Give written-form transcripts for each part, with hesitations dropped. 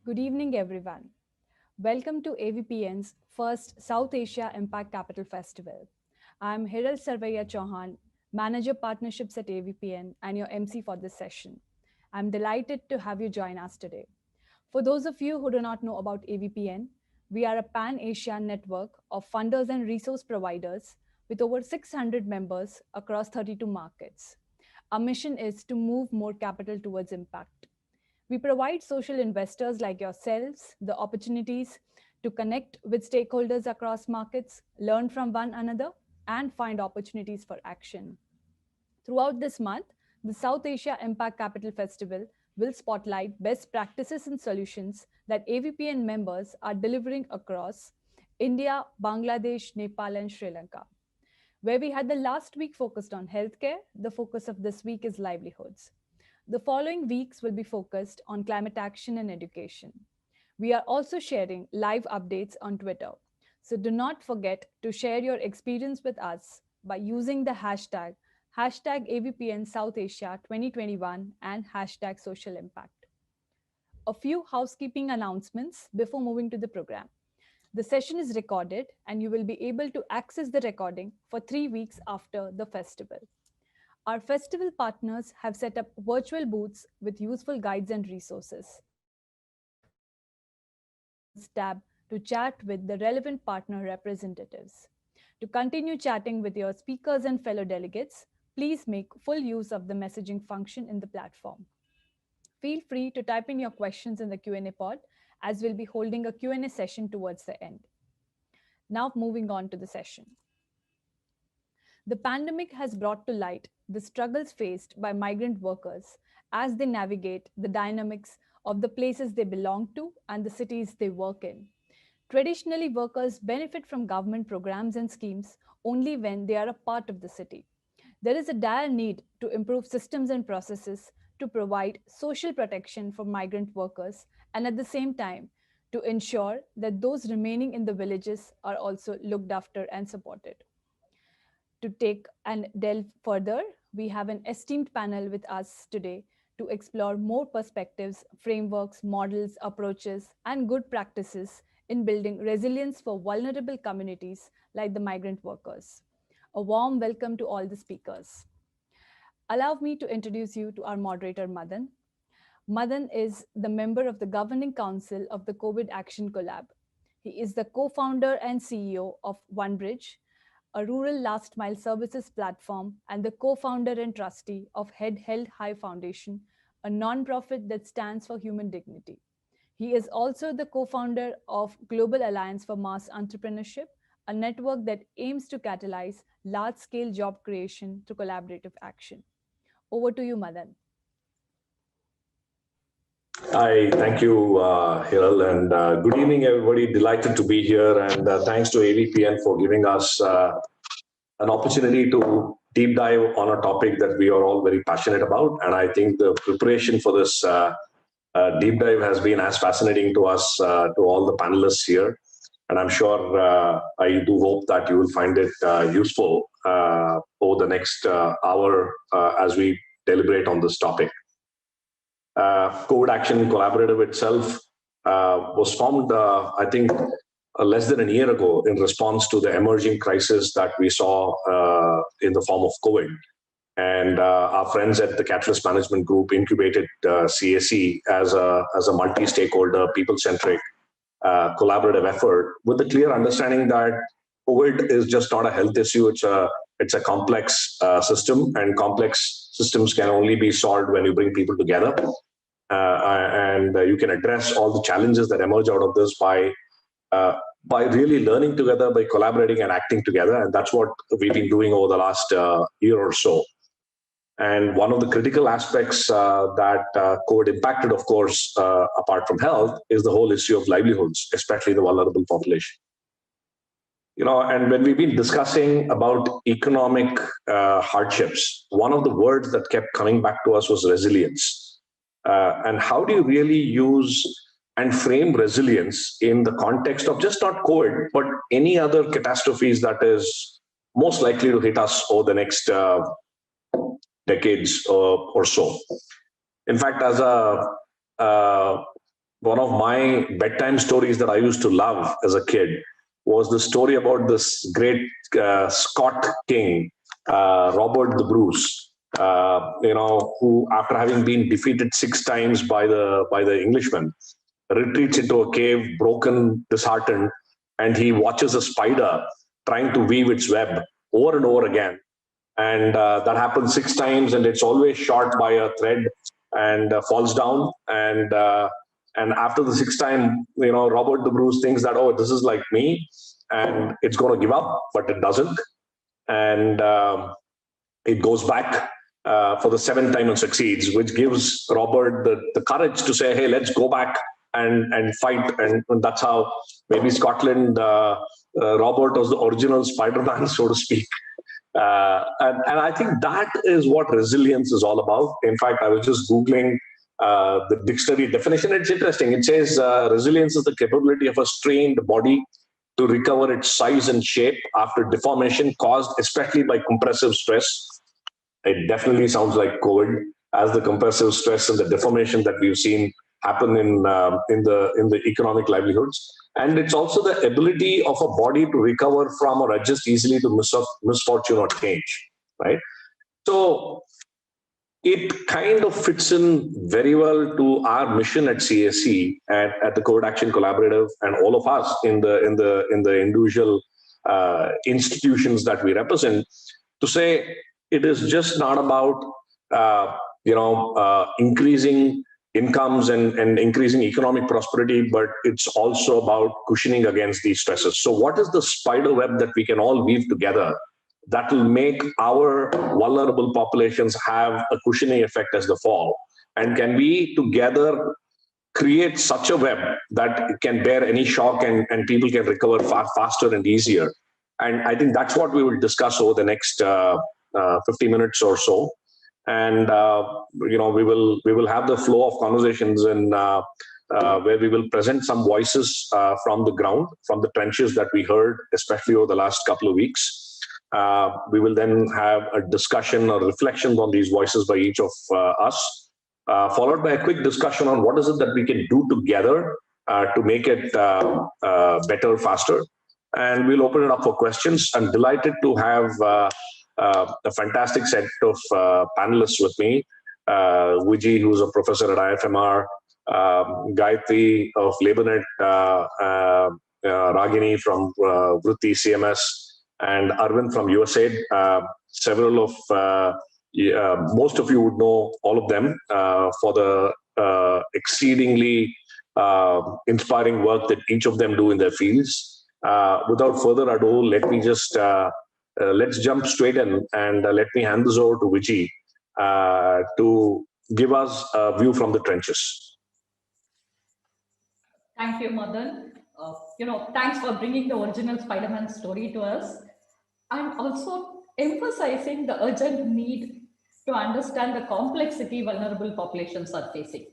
Good evening, everyone. Welcome to AVPN's first South Asia Impact Capital Festival. I'm Hiral Sarvaiya Chauhan, Manager Partnerships at AVPN, and your MC for this session. I'm delighted to have you join us today. For those of you who do not know about AVPN, we are a pan Asian network of funders and resource providers with over 600 members across 32 markets. Our mission is to move more capital towards impact. We provide social investors like yourselves the opportunities to connect with stakeholders across markets, learn from one another, and find opportunities for action. Throughout this month, the South Asia Impact Capital Festival will spotlight best practices and solutions that AVPN members are delivering across India, Bangladesh, Nepal, and Sri Lanka. Where we had the last week focused on healthcare, the focus of this week is livelihoods. The following weeks will be focused on climate action and education. We are also sharing live updates on Twitter. So do not forget to share your experience with us by using the hashtag AVPN South Asia 2021 and hashtag social impact. A few housekeeping announcements before moving to the program. The session is recorded and you will be able to access the recording for 3 weeks after the festival. Our festival partners have set up virtual booths with useful guides and resources. Tab to chat with the relevant partner representatives. To continue chatting with your speakers and fellow delegates, please make full use of the messaging function in the platform. Feel free to type in your questions in the Q&A pod as we'll be holding a Q&A session towards the end. Now moving on to the session. The pandemic has brought to light the struggles faced by migrant workers as they navigate the dynamics of the places they belong to and the cities they work in. Traditionally, workers benefit from government programs and schemes only when they are a part of the city. There is a dire need to improve systems and processes to provide social protection for migrant workers and at the same time to ensure that those remaining in the villages are also looked after and supported. To take and delve further, we have an esteemed panel with us today to explore more perspectives, frameworks, models, approaches, and good practices in building resilience for vulnerable communities like the migrant workers. A warm welcome to all the speakers. Allow me to introduce you to our moderator, Madan. Madan is the member of the Governing Council of the COVID Action Collab. He is the co-founder and CEO of OneBridge, a rural last mile services platform, and the co-founder and trustee of Head Held High Foundation, a nonprofit that stands for human dignity. He is also the co-founder of Global Alliance for Mass Entrepreneurship, a network that aims to catalyze large-scale job creation through collaborative action. Over to you, Madan. Hi, thank you, Hiral, and good evening, everybody. Delighted to be here, and thanks to AVPN for giving us an opportunity to deep dive on a topic that we are all very passionate about. And I think the preparation for this deep dive has been as fascinating to us, to all the panelists here. And I'm sure I do hope that you will find it useful over the next hour as we deliberate on this topic. COVID Action Collaborative itself was formed, I think, less than a year ago in response to the emerging crisis that we saw in the form of COVID. And our friends at the Catalyst Management Group incubated CAC as a multi-stakeholder, people-centric, collaborative effort with the clear understanding that COVID is just not a health issue. It's a complex system, and complex systems can only be solved when you bring people together. And you can address all the challenges that emerge out of this by really learning together, by collaborating and acting together. And that's what we've been doing over the last year or so. And one of the critical aspects that COVID impacted, of course, apart from health, is the whole issue of livelihoods, especially the vulnerable population. And when we've been discussing about economic hardships, one of the words that kept coming back to us was resilience. And how do you really use and frame resilience in the context of just not COVID, but any other catastrophes that is most likely to hit us over the next decades or so? In fact, as a one of my bedtime stories that I used to love as a kid was the story about this great Scott king, Robert the Bruce. Who, after having been defeated 6 times by the Englishmen, retreats into a cave, broken, disheartened, and he watches a spider trying to weave its web over and over again. And that happens 6 times, and it's always shot by a thread and falls down. And after the 6th time, Robert the Bruce thinks that, oh, this is like me, and it's going to give up, but it doesn't. And it goes back for the 7th time and succeeds, which gives Robert the courage to say, hey, let's go back and fight. And that's how maybe Scotland, Robert was the original Spider-Man, so to speak. And I think that is what resilience is all about. In fact, I was just Googling the dictionary definition. It's interesting. It says resilience is the capability of a strained body to recover its size and shape after deformation caused especially by compressive stress. It definitely sounds like COVID, as the compressive stress and the deformation that we've seen happen in the economic livelihoods. And it's also the ability of a body to recover from or adjust easily to misfortune or change, right? So it kind of fits in very well to our mission at CAC, at the COVID Action Collaborative, and all of us in the individual institutions that we represent, to say it is just not about increasing incomes and increasing economic prosperity, but it's also about cushioning against these stresses. So what is the spider web that we can all weave together that will make our vulnerable populations have a cushioning effect as they fall? And can we together create such a web that can bear any shock and people can recover far faster and easier? And I think that's what we will discuss over the next 50 minutes or so. And we will have the flow of conversations and where we will present some voices from the ground, from the trenches that we heard, especially over the last couple of weeks. We will then have a discussion or reflections on these voices by each of us, followed by a quick discussion on what is it that we can do together to make it better, faster. And we'll open it up for questions. I'm delighted to have a fantastic set of panelists with me. Vijay, who's a professor at IFMR, Gayatri of LaborNet, Ragini from Vritti CMS, and Arvind from USAID. Several of most of you would know all of them for the exceedingly inspiring work that each of them do in their fields. Without further ado, let me just let's jump straight in, and let me hand this over to Vijay to give us a view from the trenches. Thank you, Madan. Thanks for bringing the original Spider-Man story to us, and also emphasizing the urgent need to understand the complexity vulnerable populations are facing,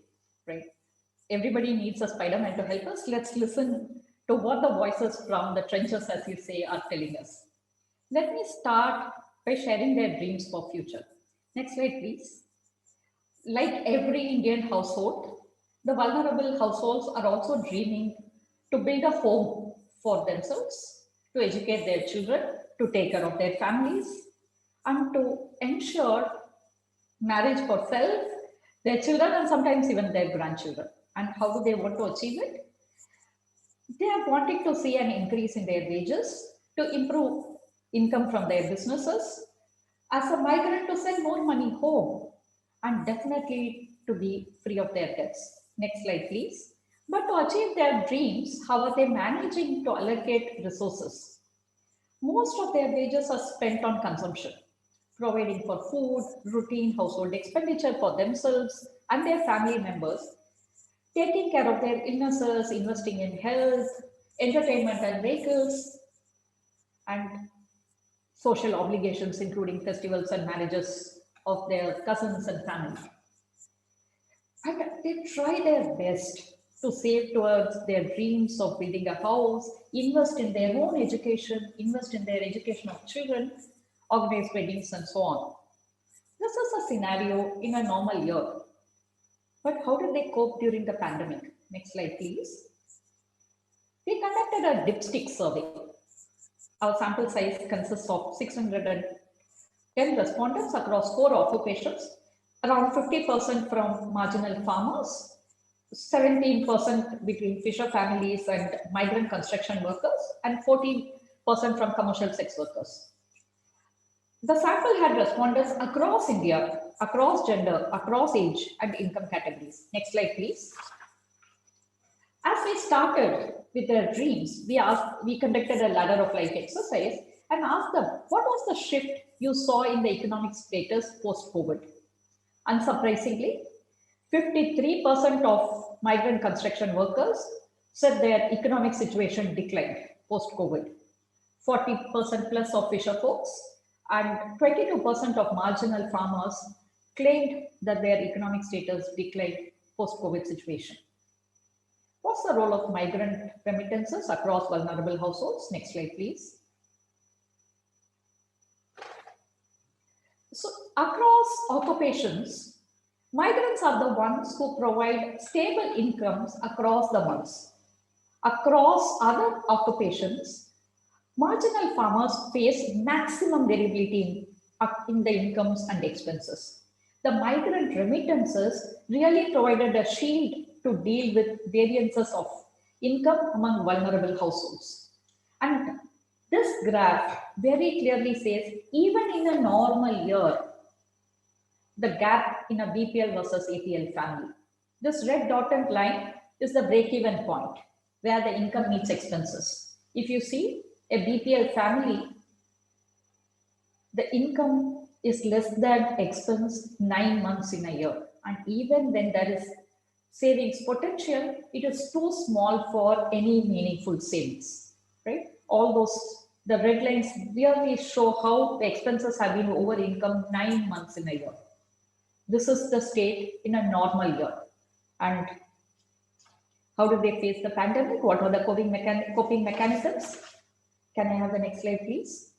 right? Everybody needs a Spider-Man to help us. Let's listen to what the voices from the trenches, as you say, are telling us. Let me start by sharing their dreams for future. Next slide, please. Like every Indian household, the vulnerable households are also dreaming to build a home for themselves, to educate their children, to take care of their families, and to ensure marriage for self, their children, and sometimes even their grandchildren. And how do they want to achieve it? They are wanting to see an increase in their wages, to improve income from their businesses, as a migrant to send more money home, and definitely to be free of their debts. Next slide, please. But to achieve their dreams, how are they managing to allocate resources? Most of their wages are spent on consumption, providing for food, routine household expenditure for themselves and their family members, taking care of their illnesses, investing in health, entertainment and vehicles, and social obligations, including festivals and marriages of their cousins and family. And they try their best to save towards their dreams of building a house, invest in their own education, invest in their education of children, organize weddings, and so on. This is a scenario in a normal year. But how did they cope during the pandemic? Next slide, please. We conducted a dipstick survey. Our sample size consists of 610 respondents across 4 occupations, around 50% from marginal farmers, 17% between fisher families and migrant construction workers, and 14% from commercial sex workers. The sample had respondents across India, across gender, across age and income categories. Next slide, please. As we started with their dreams, we conducted a ladder of life exercise and asked them, what was the shift you saw in the economic status post-COVID? Unsurprisingly, 53% of migrant construction workers said their economic situation declined post-COVID. 40% plus of fisher folks and 22% of marginal farmers claimed that their economic status declined post-COVID situation. What's the role of migrant remittances across vulnerable households? Next slide, please. So across occupations, migrants are the ones who provide stable incomes across the months. Across other occupations, marginal farmers face maximum variability in the incomes and expenses. The migrant remittances really provided a shield to deal with variances of income among vulnerable households. And this graph very clearly says, even in a normal year, the gap in a BPL versus APL family. This red dotted line is the break-even point where the income meets expenses. If you see a BPL family, the income is less than expense 9 months in a year. And even when there is savings potential, it is too small for any meaningful savings, right? All those, the red lines really show how the expenses have been over income 9 months in a year. This is the state in a normal year. And how did they face the pandemic? What are the coping mechanisms? Can I have the next slide, please?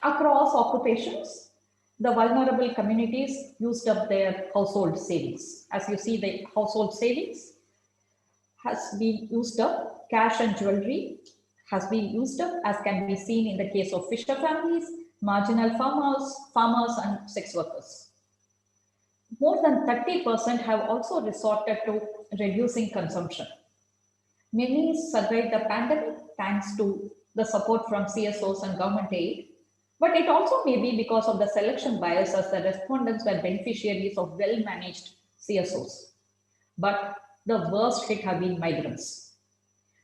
Across occupations, the vulnerable communities used up their household savings. As you see, the household savings has been used up. Cash and jewelry has been used up, as can be seen in the case of fisher families, marginal farmers and sex workers. More than 30% have also resorted to reducing consumption. Many survived the pandemic thanks to the support from CSOs and government aid, but it also may be because of the selection bias, as the respondents were beneficiaries of well-managed CSOs. But the worst hit have been migrants.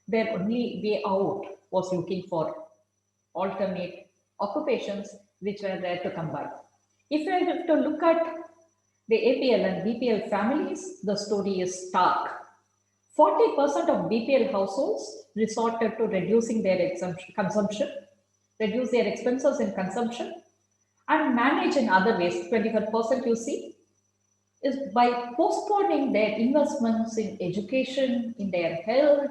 Their only way out was looking for alternate occupations which were there to come by. If you have to look at the APL and BPL families, the story is stark. 40% of BPL households resorted to reducing their consumption, reduce their expenses in consumption, and manage in other ways. 25% you see is by postponing their investments in education, in their health,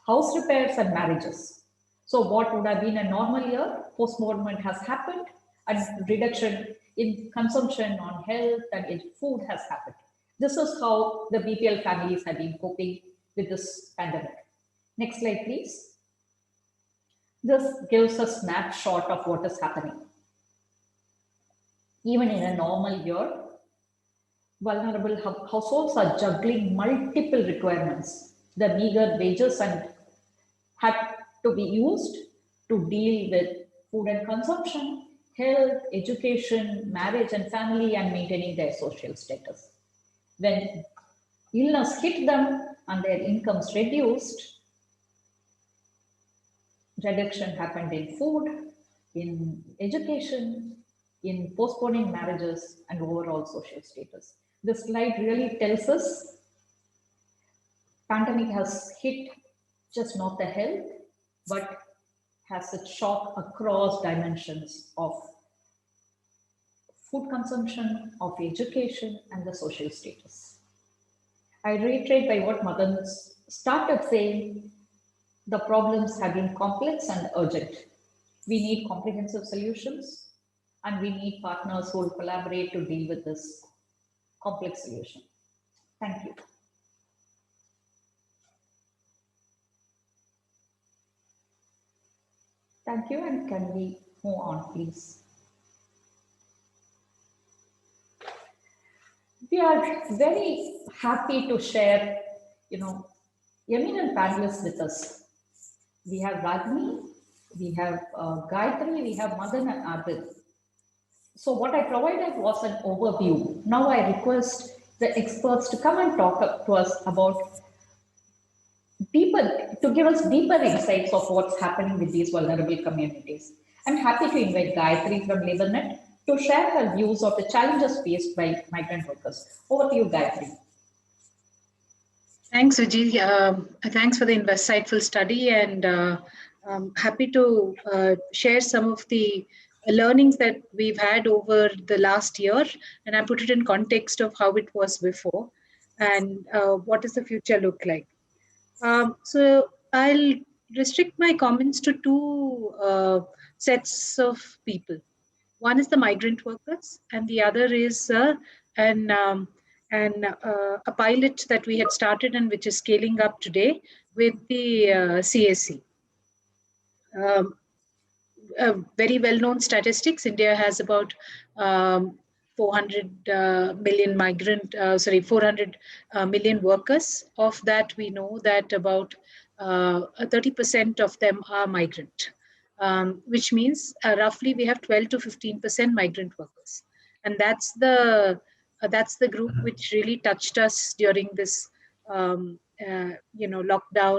house repairs, and marriages. So what would have been a normal year, postponement has happened, and reduction in consumption on health and food has happened. This is how the BPL families have been coping with this pandemic. Next slide, please. This gives a snapshot of what is happening. Even in a normal year, vulnerable households are juggling multiple requirements. The meager wages and had to be used to deal with food and consumption, health, education, marriage and family, and maintaining their social status. When illness hit them and their incomes reduced, reduction happened in food, in education, in postponing marriages, and overall social status. This slide really tells us pandemic has hit just not the health, but has a shock across dimensions of food consumption, of education, and the social status. I reiterate by what Madan started saying, the problems have been complex and urgent. We need comprehensive solutions. and we need partners who will collaborate to deal with this complex solution. Thank you. Thank you, and can we move on, please? We are very happy to share, eminent panelists with us. We have Ragini, we have Gayatri, we have Madan and Adil. So what I provided was an overview. Now I request the experts to come and talk to us about to give us deeper insights of what's happening with these vulnerable communities. I'm happy to invite Gayatri from LaborNet to share her views of the challenges faced by migrant workers. Over to you, Gayatri. Thanks, Vijay. Thanks for the insightful study, and I'm happy to share some of the learnings that we've had over the last year, and I put it in context of how it was before and what does the future look like. So I'll restrict my comments to two sets of people. One is the migrant workers, and the other is a pilot that we had started and which is scaling up today with the CSC. Very well-known statistics. India has about 400 million 400 million workers. Of that, we know that about 30% of them are migrant, which means roughly we have 12 to 15% migrant workers. And that's the group which really touched us during this lockdown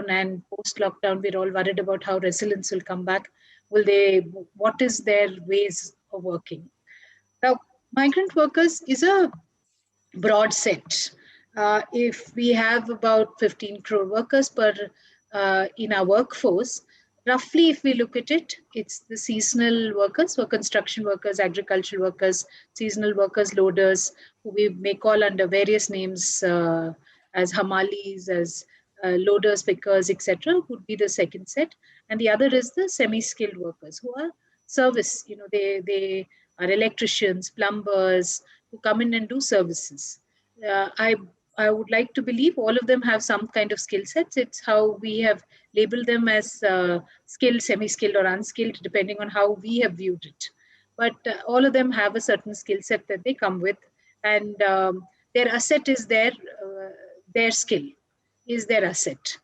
and post-lockdown. We're all worried about how resilience will come back. What is their ways of working? Now, migrant workers is a broad set. If we have about 15 crore workers in our workforce, roughly if we look at it, it's the seasonal workers, or construction workers, agricultural workers, seasonal workers, loaders, who we may call under various names as hamalis, as loaders, pickers, etc., would be the second set. And the other is the semi-skilled workers who are service. They are electricians, plumbers, who come in and do services. I would like to believe all of them have some kind of skill sets. It's how we have labeled them as skilled, semi-skilled, or unskilled, depending on how we have viewed it. But all of them have a certain skill set that they come with, and their asset is their skill is their asset.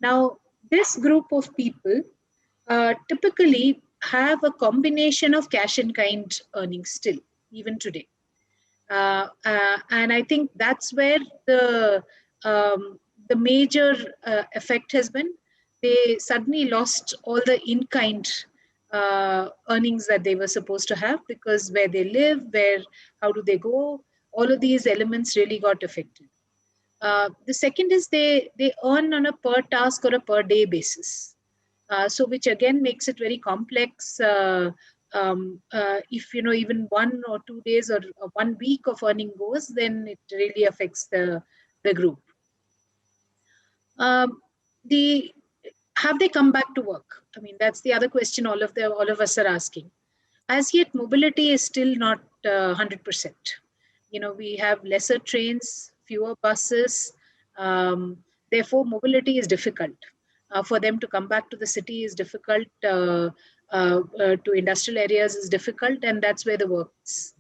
Now, this group of people typically have a combination of cash and kind earnings still, even today. And I think that's where the major effect has been. They suddenly lost all the in-kind earnings that they were supposed to have, because where they live, how do they go, all of these elements really got affected. The second is they earn on a per task or a per day basis. So which again makes it very complex. If even 1 or 2 days or 1 week of earning goes, then it really affects the group. Have they come back to work? I mean, that's the other question all of us are asking. As yet, mobility is still not 100%. We have lesser trains, fewer buses. Therefore, mobility is difficult. For them to come back to the city is difficult. To industrial areas is difficult, and that's where the work is.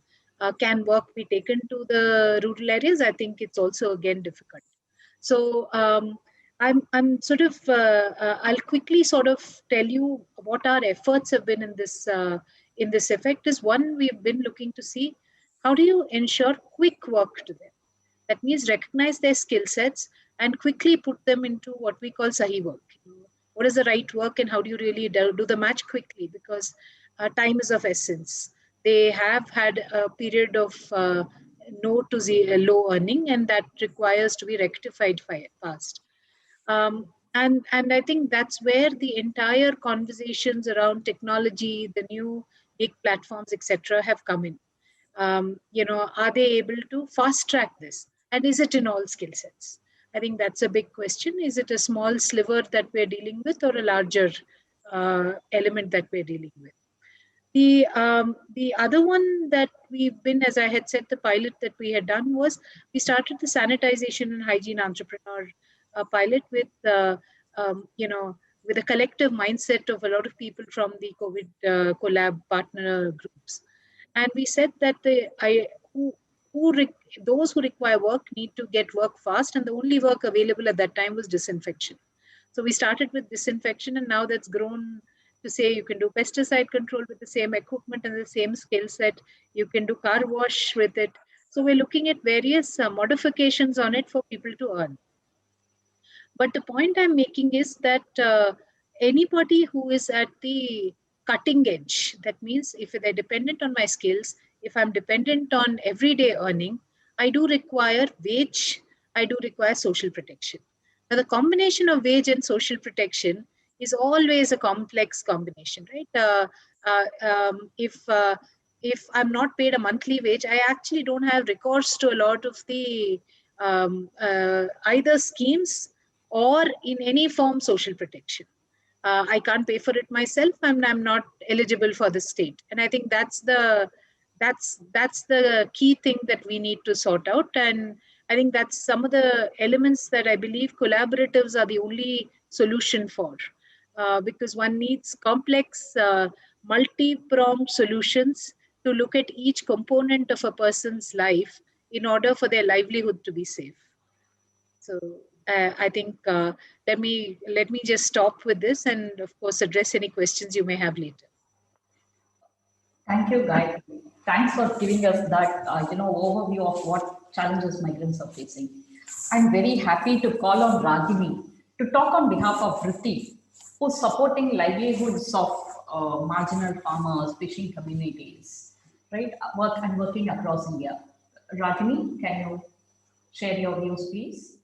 Can work be taken to the rural areas? I think it's also again difficult. So I'm sort of I'll quickly sort of tell you what our efforts have been in this effect. Is one, we've been looking to see how do you ensure quick work to them. That means recognize their skill sets and quickly put them into what we call sahi work. What is the right work, and how do you really do the match quickly? Because time is of essence. They have had a period of no to low earning, and that requires to be rectified fast. And I think that's where the entire conversations around technology, the new gig platforms, etc., have come in. Are they able to fast track this? And is it in all skill sets? I think that's a big question. Is it a small sliver that we're dealing with, or a larger element that we're dealing with? The other one that we've been, as I had said, the pilot that we had done was we started the sanitization and hygiene entrepreneur pilot with with a collective mindset of a lot of people from the COVID collab partner groups, and we said that those who require work need to get work fast, and the only work available at that time was disinfection. So we started with disinfection, and now that's grown to say you can do pesticide control with the same equipment and the same skill set. You can do car wash with it. So we're looking at various modifications on it for people to earn. But the point I'm making is that anybody who is at the cutting edge, that means if they're dependent on my skills, if I'm dependent on everyday earning, I do require wage, I do require social protection. Now, the combination of wage and social protection is always a complex combination, right? If I'm not paid a monthly wage, I actually don't have recourse to a lot of the either schemes or in any form social protection. I can't pay for it myself, and I'm not eligible for the state. And I think that's the key thing that we need to sort out. And I think that's some of the elements that I believe collaboratives are the only solution for, because one needs complex, multi-pronged solutions to look at each component of a person's life in order for their livelihood to be safe. So I think let me just stop with this, and of course address any questions you may have later. Thank you, Guy. Thanks for giving us that overview of what challenges migrants are facing. I'm very happy to call on Ragini to talk on behalf of Vritti, who's supporting livelihoods of marginal farmers, fishing communities, right? Working across India. Ragini, can you share your views, please?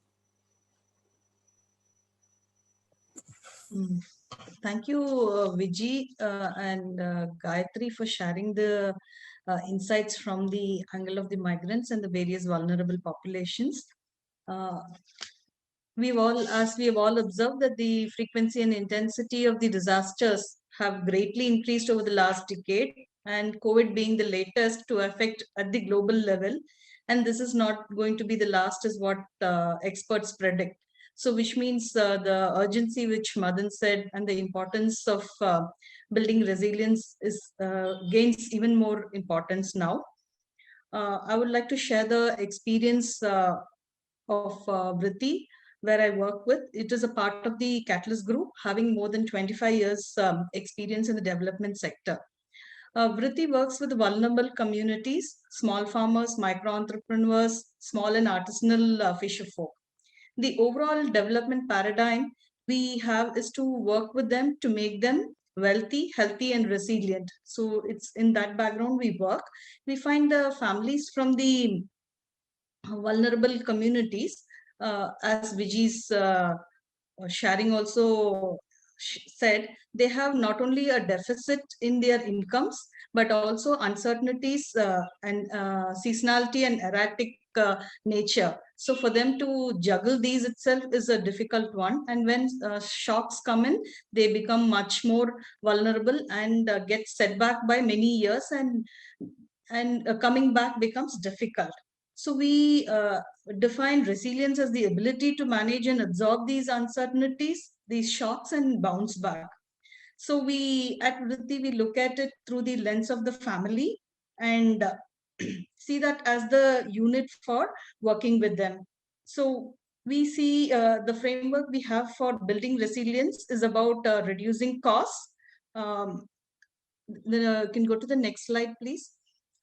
Thank you, Viji and Gayatri, for sharing the insights from the angle of the migrants and the various vulnerable populations. As we have all observed, that the frequency and intensity of the disasters have greatly increased over the last decade, and COVID being the latest to affect at the global level. And this is not going to be the last, is what experts predict. So which means the urgency which Madan said and the importance of building resilience is gains even more importance now. I would like to share the experience of Vritti, where I work with. It is a part of the Catalyst Group, having more than 25 years experience in the development sector. Vritti works with vulnerable communities, small farmers, micro entrepreneurs, small and artisanal fisher folk. The overall development paradigm we have is to work with them to make them wealthy, healthy, and resilient. So it's in that background we work. We find the families from the vulnerable communities, as Viji's sharing also said, they have not only a deficit in their incomes, but also uncertainties and seasonality and erratic nature. So for them to juggle these itself is a difficult one. And when shocks come in, they become much more vulnerable and get set back by many years, and coming back becomes difficult. So we define resilience as the ability to manage and absorb these uncertainties, these shocks, and bounce back. So we at Vritti, we look at it through the lens of the family and see that as the unit for working with them. So we see the framework we have for building resilience is about reducing costs. Can go to the next slide, please.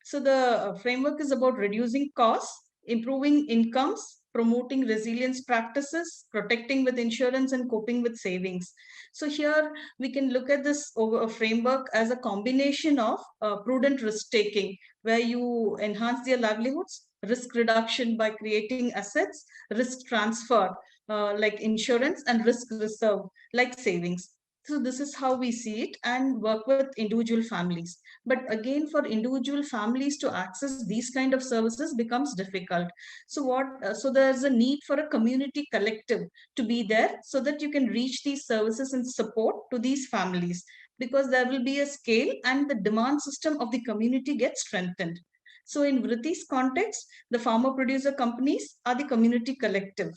So the framework is about reducing costs, improving incomes, promoting resilience practices, protecting with insurance, and coping with savings. So here we can look at this framework as a combination of prudent risk taking, where you enhance their livelihoods, risk reduction by creating assets, risk transfer like insurance, and risk reserve like savings. So this is how we see it, and work with individual families. But again, for individual families to access these kind of services becomes difficult. So so there's a need for a community collective to be there so that you can reach these services and support to these families. because there will be a scale and the demand system of the community gets strengthened. So in Vritti's context, the farmer producer companies are the community collective.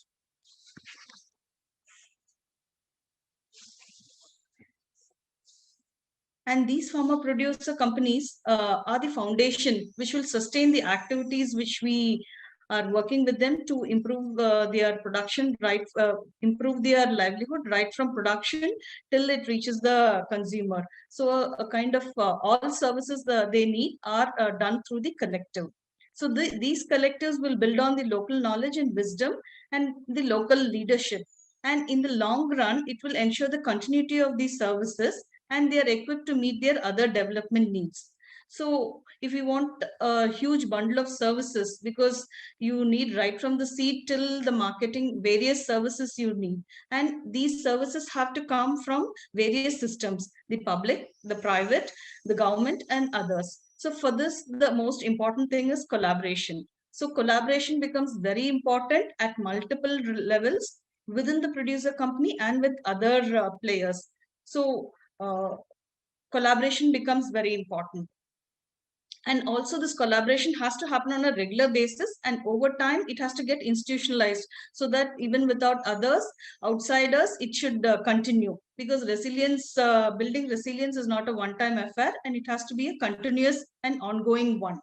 And these farmer producer companies are the foundation which will sustain the activities which we are working with them to improve their production, right? Improve their livelihood right from production till it reaches the consumer. So a kind of all services they need are done through the collective. So these collectives will build on the local knowledge and wisdom and the local leadership. And in the long run, it will ensure the continuity of these services, and they are equipped to meet their other development needs. So if you want a huge bundle of services, because you need right from the seed till the marketing, various services you need. And these services have to come from various systems, the public, the private, the government, and others. So for this, the most important thing is collaboration. So collaboration becomes very important at multiple levels within the producer company and with other players. So collaboration becomes very important. And also this collaboration has to happen on a regular basis, and over time it has to get institutionalized, so that even without others, outsiders, it should continue, because resilience, building resilience is not a one-time affair, and it has to be a continuous and ongoing one.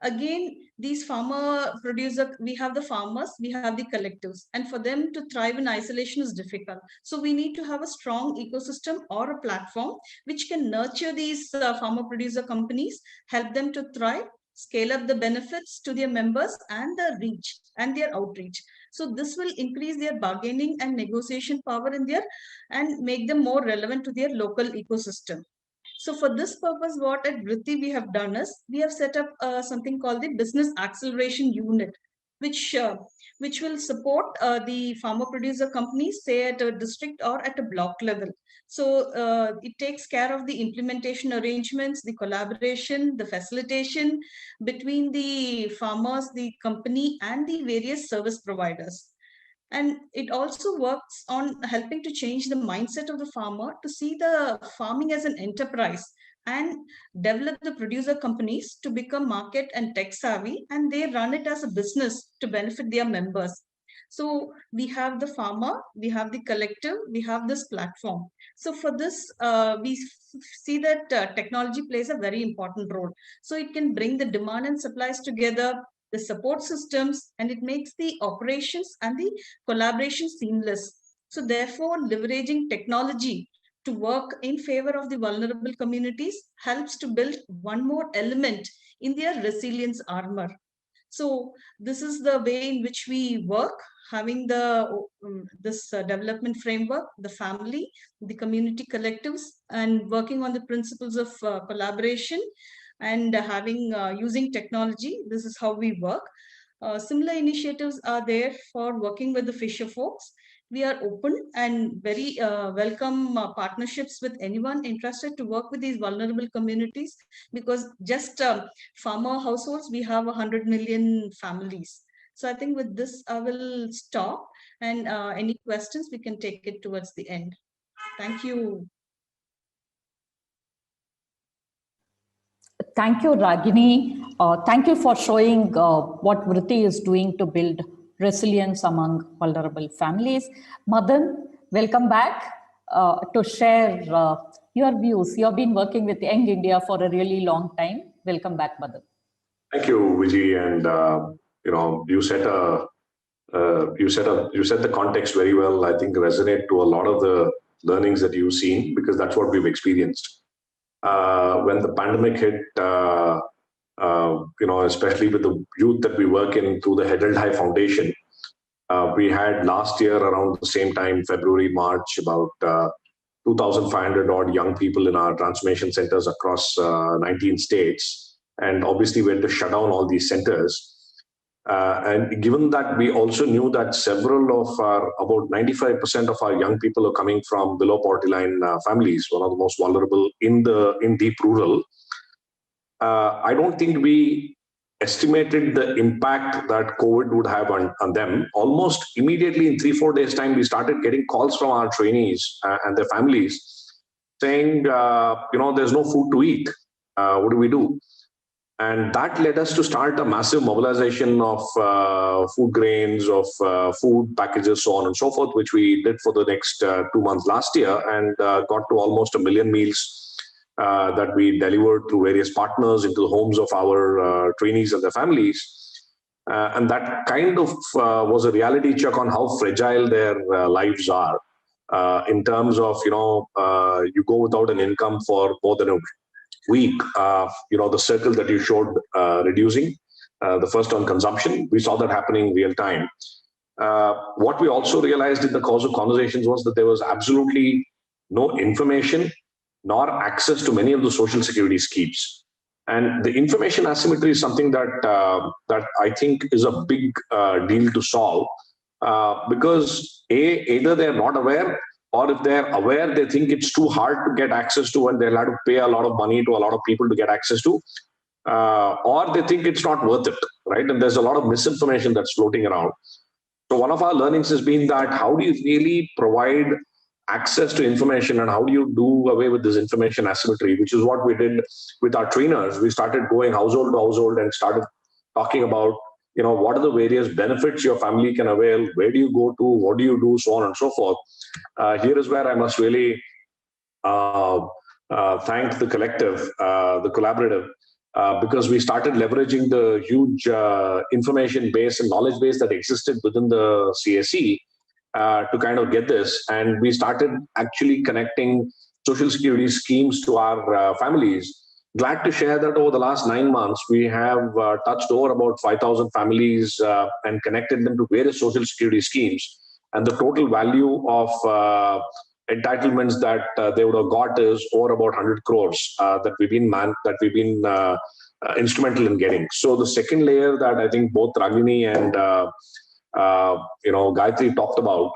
Again, these farmer producer, we have the farmers, we have the collectives, and for them to thrive in isolation is difficult. So we need to have a strong ecosystem or a platform which can nurture these farmer producer companies, help them to thrive, scale up the benefits to their members and the reach and their outreach. So this will increase their bargaining and negotiation power in their, and make them more relevant to their local ecosystem. So for this purpose, what at Vritti we have done is, we have set up something called the Business Acceleration Unit, which will support the farmer producer companies, say at a district or at a block level. So it takes care of the implementation arrangements, the collaboration, the facilitation between the farmers, the company, and the various service providers. And it also works on helping to change the mindset of the farmer to see the farming as an enterprise, and develop the producer companies to become market and tech savvy, and they run it as a business to benefit their members. So we have the farmer, we have the collective, we have this platform. So for this, we see that technology plays a very important role. So it can bring the demand and supplies together, the support systems, and it makes the operations and the collaboration seamless. So therefore, leveraging technology to work in favor of the vulnerable communities helps to build one more element in their resilience armor. So this is the way in which we work, having the this development framework, the family, the community collectives, and working on the principles of collaboration, and having using technology. This is how we work. Similar initiatives are there for working with the fisher folks. We are open and very welcome partnerships with anyone interested to work with these vulnerable communities, because just farmer households, we have 100 million families. So I think with this, I will stop, and any questions, we can take it towards the end. Thank you. Thank you, Ragini. Thank you for showing what Vritti is doing to build resilience among vulnerable families. Madan, welcome back to share your views. You have been working with Young India for a really long time. Welcome back, Madan. Thank you, Vijay, and you set the context very well. I think resonate to a lot of the learnings that you've seen, because that's what we've experienced. When the pandemic hit, especially with the youth that we work in through the Head and High Foundation, we had last year around the same time, February, March, about 2,500 odd young people in our transformation centers across 19 states. And obviously we had to shut down all these centers. And given that, we also knew that several of our, about 95% of our young people are coming from below poverty line families, one of the most vulnerable in deep rural. I don't think we estimated the impact that COVID would have on them. Almost immediately in 3-4 days time, we started getting calls from our trainees and their families saying, there's no food to eat. What do we do? And that led us to start a massive mobilization of food grains, of food packages, so on and so forth, which we did for the next 2 months last year, and got to almost 1 million meals that we delivered through various partners into the homes of our trainees and their families. And that kind of was a reality check on how fragile their lives are in terms of, you go without an income for more than a week, the circle that you showed reducing, the first on consumption, we saw that happening real time. What we also realized in the course of conversations was that there was absolutely no information nor access to many of the social security schemes. And the information asymmetry is something that I think is a big deal to solve because either they're not aware, or if they're aware, they think it's too hard to get access to and they'll have to pay a lot of money to a lot of people to get access to, or they think it's not worth it, right? And there's a lot of misinformation that's floating around. So one of our learnings has been that how do you really provide access to information and how do you do away with this information asymmetry, which is what we did with our trainers. We started going household to household and started talking about, what are the various benefits your family can avail, where do you go to, what do you do, so on and so forth. Here is where I must really thank the collective, the collaborative, because we started leveraging the huge information base and knowledge base that existed within the CSE to kind of get this. And we started actually connecting social security schemes to our families. Glad to share that over the last 9 months, we have touched over about 5,000 families and connected them to various social security schemes. And the total value of entitlements that they would have got is over about 100 crores that we've been instrumental in getting. So the second layer that I think both Ragini and Gayatri talked about,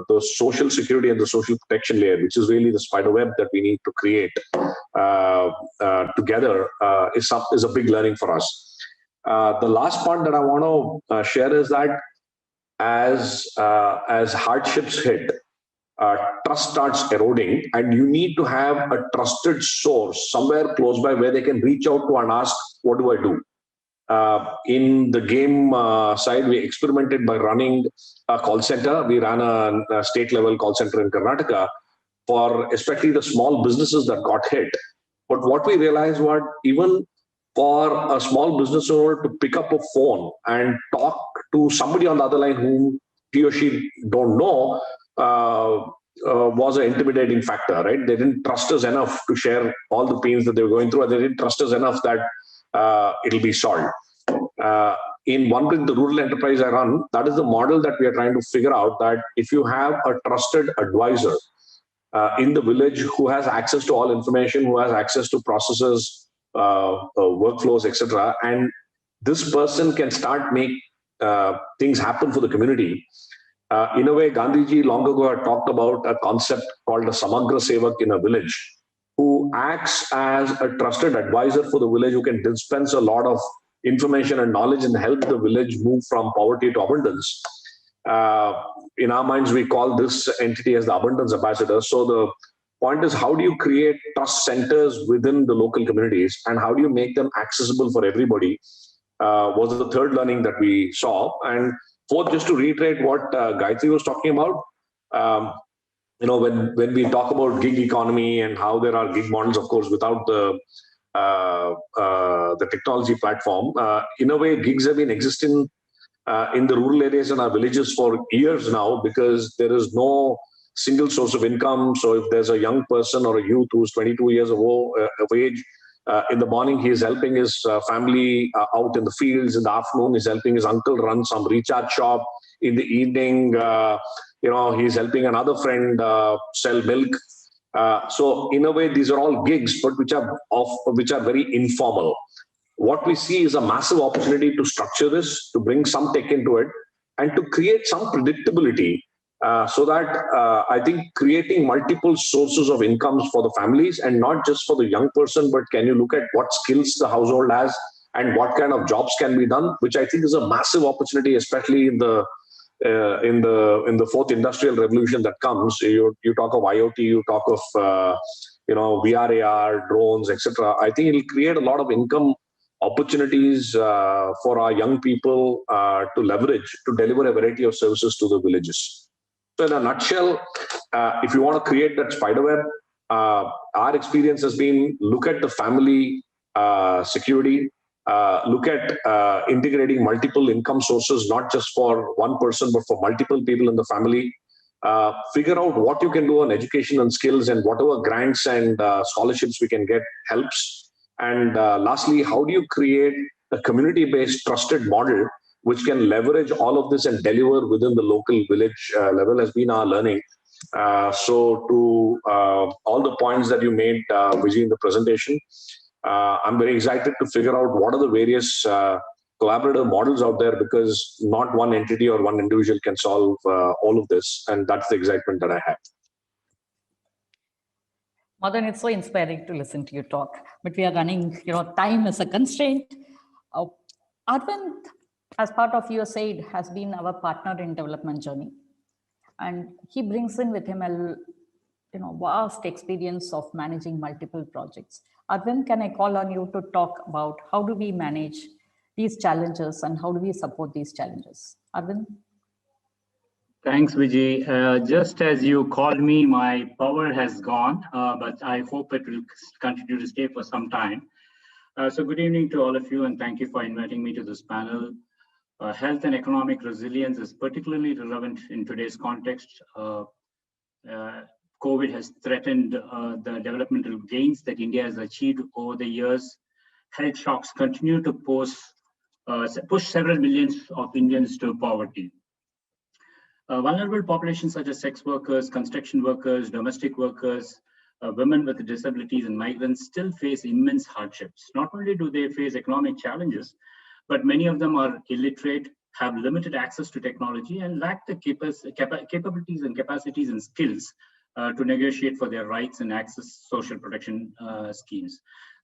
the social security and the social protection layer, which is really the spider web that we need to create together, is a big learning for us. The last part that I want to share is that as hardships hit, trust starts eroding, and you need to have a trusted source somewhere close by where they can reach out to and ask, what do I do? In the game side, we experimented by running a call center. We ran a state level call center in Karnataka for especially the small businesses that got hit. But what we realized was even for a small business owner to pick up a phone and talk to somebody on the other line whom he or she don't know was an intimidating factor, right? They didn't trust us enough to share all the pains that they were going through, and they didn't trust us enough that it'll be solved. In OneBrick, the rural enterprise I run, that is the model that we are trying to figure out, that if you have a trusted advisor in the village who has access to all information, who has access to processes, workflows, etc., and this person can start make things happen for the community. In a way, Gandhiji long ago had talked about a concept called a Samagra Sevak in a village, who acts as a trusted advisor for the village, who can dispense a lot of information and knowledge and help the village move from poverty to abundance. In our minds, we call this entity as the abundance ambassador. So the point is, how do you create trust centers within the local communities, and how do you make them accessible for everybody? Was the third learning that we saw. And fourth, just to reiterate what Gayatri was talking about, when we talk about gig economy and how there are gig models, of course, without the technology platform, in a way, gigs have been existing in the rural areas and our villages for years now, because there is no single source of income. So if there's a young person or a youth who's 22 years of age, in the morning, he is helping his family out in the fields. In the afternoon, he's helping his uncle run some recharge shop. In the evening, he's helping another friend sell milk. So in a way, these are all gigs, but which are very informal. What we see is a massive opportunity to structure this, to bring some tech into it, and to create some predictability. So that I think creating multiple sources of incomes for the families, and not just for the young person, but can you look at what skills the household has and what kind of jobs can be done, which I think is a massive opportunity, especially in the fourth industrial revolution that comes. You talk of IoT, you talk of VR, AR, drones, etc. I think it'll create a lot of income opportunities for our young people to leverage to deliver a variety of services to the villages. So in a nutshell, if you want to create that spiderweb, our experience has been look at the family security, look at integrating multiple income sources, not just for one person, but for multiple people in the family. Figure out what you can do on education and skills, and whatever grants and scholarships we can get helps. And lastly, how do you create a community-based trusted model which can leverage all of this and deliver within the local village level has been our learning. So to all the points that you made, Vijay, in the presentation, I'm very excited to figure out what are the various collaborative models out there, because not one entity or one individual can solve all of this. And that's the excitement that I have. Madan, it's so inspiring to listen to you talk, but we are running, time is a constraint. Arvind, as part of USAID, has been our partner in development journey. And he brings in with him a vast experience of managing multiple projects. Arvind, can I call on you to talk about how do we manage these challenges and how do we support these challenges? Arvind? Thanks, Vijay. Just as you called me, my power has gone, but I hope it will continue to stay for some time. So good evening to all of you, and thank you for inviting me to this panel. Health and economic resilience is particularly relevant in today's context. COVID has threatened the developmental gains that India has achieved over the years. Health shocks continue to push several millions of Indians to poverty. Vulnerable populations such as sex workers, construction workers, domestic workers, women with disabilities and migrants still face immense hardships. Not only do they face economic challenges, but many of them are illiterate, have limited access to technology, and lack the capabilities and capacities and skills to negotiate for their rights and access social protection schemes.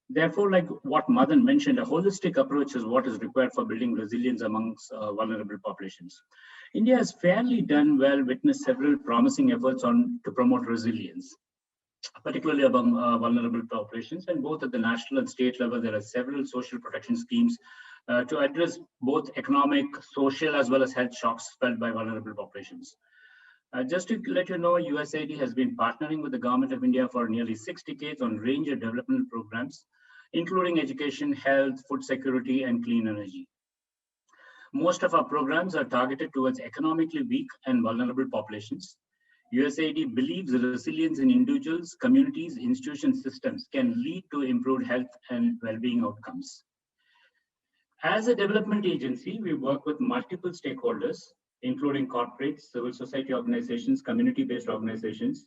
Therefore, like what Madan mentioned, a holistic approach is what is required for building resilience amongst vulnerable populations. India has fairly done well, witnessed several promising efforts to promote resilience, particularly among vulnerable populations. And both at the national and state level, there are several social protection schemes to address both economic, social, as well as health shocks felt by vulnerable populations. Just to let you know, USAID has been partnering with the Government of India for nearly 6 decades on a range of development programs, including education, health, food security, and clean energy. Most of our programs are targeted towards economically weak and vulnerable populations. USAID believes the resilience in individuals, communities, institutions, systems can lead to improved health and well-being outcomes. As a development agency, we work with multiple stakeholders, including corporates, civil society organizations, community-based organizations,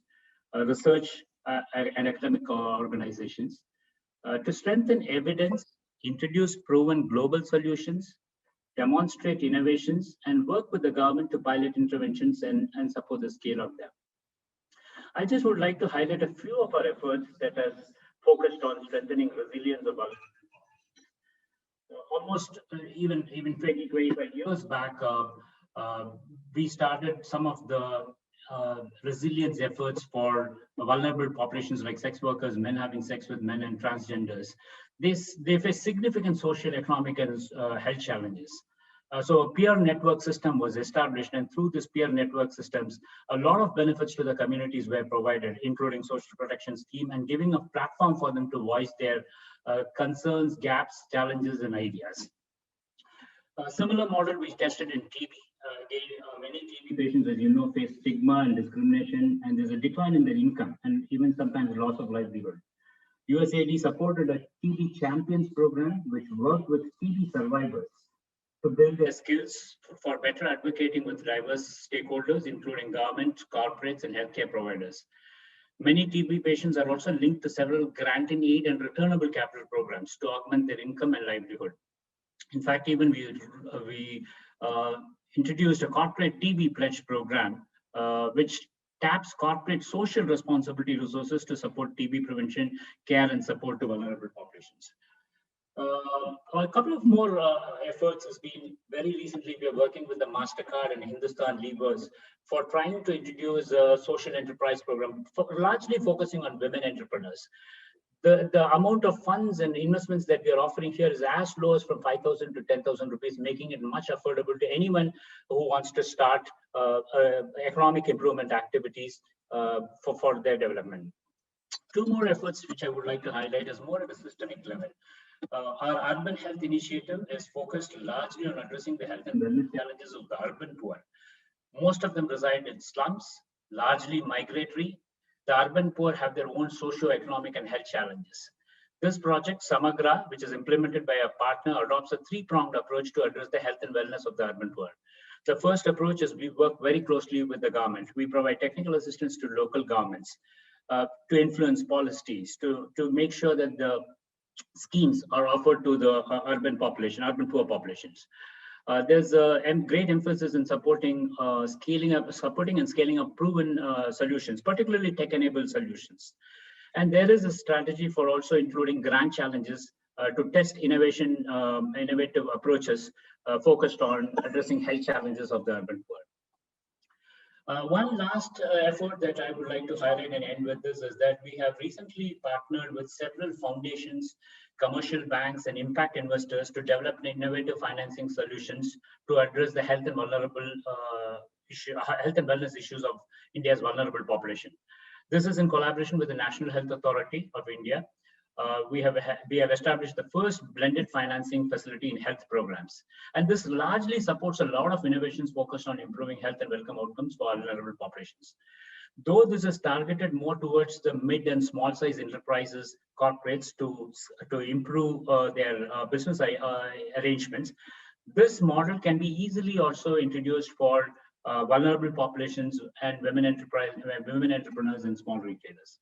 research and academic organizations, to strengthen evidence, introduce proven global solutions, demonstrate innovations, and work with the government to pilot interventions and support the scale of them. I just would like to highlight a few of our efforts that have focused on strengthening resilience of our almost even 20, 25 years back. We started some of the resilience efforts for vulnerable populations like sex workers, men having sex with men, and transgenders. They face significant social, economic, and health challenges. So a peer network system was established, and through this peer network systems, a lot of benefits to the communities were provided, including social protection scheme and giving a platform for them to voice their concerns, gaps, challenges, and ideas. A similar model we tested in TB. Many TB patients, as you know, face stigma and discrimination, and there's a decline in their income and even sometimes loss of livelihood. USAID supported a TB Champions program, which worked with TB survivors to build their skills for better advocating with diverse stakeholders, including government, corporates, and healthcare providers. Many TB patients are also linked to several grant in aid and returnable capital programs to augment their income and livelihood. In fact, even we introduced a corporate TB pledge program, which taps corporate social responsibility resources to support TB prevention, care, and support to vulnerable populations. A couple of more efforts has been very recently. We are working with the MasterCard and Hindustan Levers for trying to introduce a social enterprise program, largely focusing on women entrepreneurs. The amount of funds and investments that we are offering here is as low as from 5,000 to 10,000 rupees, making it much affordable to anyone who wants to start economic improvement activities for their development. Two more efforts which I would like to highlight is more at a systemic level. Our urban health initiative is focused largely on addressing the health and wellness challenges of the urban poor. Most of them reside in slums, largely migratory. The urban poor have their own socio-economic and health challenges. This project, Samagra, which is implemented by a partner, adopts a three-pronged approach to address the health and wellness of the urban poor. The first approach is we work very closely with the government. We provide technical assistance to local governments to influence policies, to make sure that the schemes are offered to the urban poor populations. There's a great emphasis in supporting and scaling up proven solutions, particularly tech-enabled solutions. And there is a strategy for also including grant challenges to test innovative approaches focused on addressing health challenges of the urban poor. One last effort that I would like to highlight and end with this is that we have recently partnered with several foundations, commercial banks, and impact investors to develop innovative financing solutions to address the health and wellness issues of India's vulnerable population. This is in collaboration with the National Health Authority of India. We have established the first blended financing facility in health programs. And this largely supports a lot of innovations focused on improving health and welcome outcomes for vulnerable populations. Though this is targeted more towards the mid and small size enterprises, corporates to improve their business arrangements, this model can be easily also introduced for vulnerable populations and women entrepreneurs and small retailers.